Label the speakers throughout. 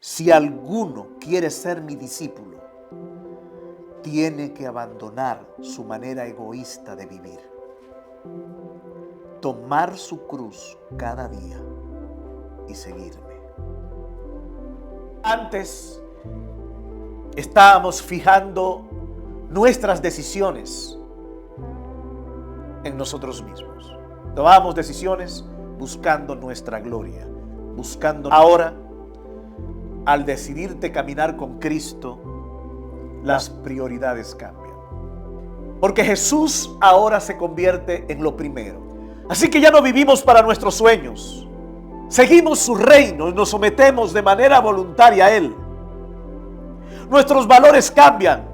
Speaker 1: Si alguno quiere ser mi discípulo, tiene que abandonar su manera egoísta de vivir. Tomar su cruz cada día y seguirme. Antes estábamos fijando nuestras decisiones en nosotros mismos. Tomamos decisiones buscando nuestra gloria, buscando. Ahora, al decidirte caminar con Cristo, las prioridades cambian. Porque Jesús ahora se convierte en lo primero. Así que ya no vivimos para nuestros sueños. Seguimos su reino y nos sometemos de manera voluntaria a Él. Nuestros valores cambian.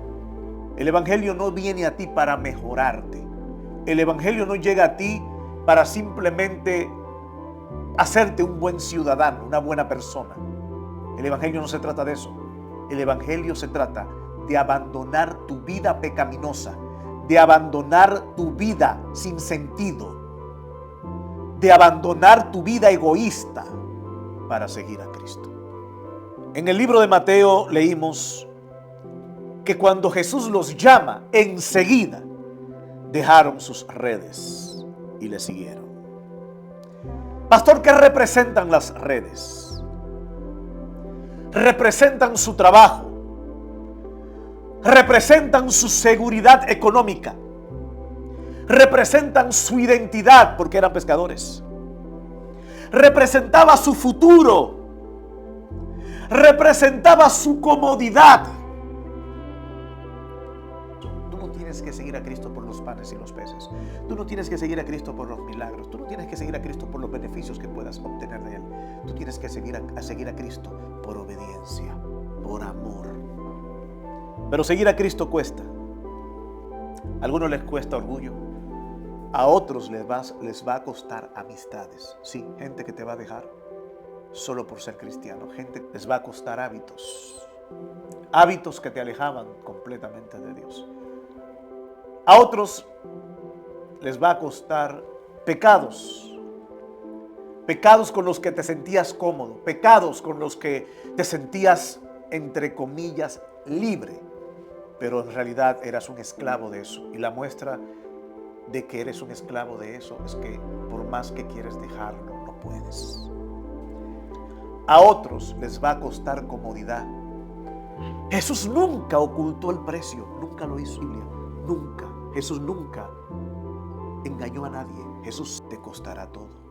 Speaker 1: El Evangelio no viene a ti para mejorarte. El Evangelio no llega a ti para simplemente hacerte un buen ciudadano, una buena persona. El Evangelio no se trata de eso. El Evangelio se trata de abandonar tu vida pecaminosa, de abandonar tu vida sin sentido, de abandonar tu vida egoísta para seguir a Cristo. En el libro de Mateo leímos que cuando Jesús los llama, enseguida dejaron sus redes y le siguieron. Pastor, ¿qué representan las redes? Representan su trabajo, representan su seguridad económica, representan su identidad porque eran pescadores, representaba su futuro, representaba su comodidad. Tú no tienes que seguir a Cristo por los panes y los peces. Tú no tienes que seguir a Cristo por los milagros. Tú no tienes que seguir a Cristo por los beneficios que puedas obtener de Él. Tú tienes que seguir a Cristo por obediencia, por amor. Pero seguir a Cristo cuesta. A algunos les cuesta orgullo. A otros les va a costar amistades. Sí, gente que te va a dejar solo por ser cristiano. Gente que les va a costar hábitos. Hábitos que te alejaban completamente de Dios. A otros les va a costar pecados. Pecados con los que te sentías cómodo. Pecados con los que te sentías, entre comillas, libre. Pero en realidad eras un esclavo de eso. Y la muestra de que eres un esclavo de eso es que por más que quieres dejarlo, no puedes. A otros les va a costar comodidad. Jesús nunca ocultó el precio. Nunca lo hizo. Nunca. Jesús nunca engañó a nadie. Jesús te costará todo.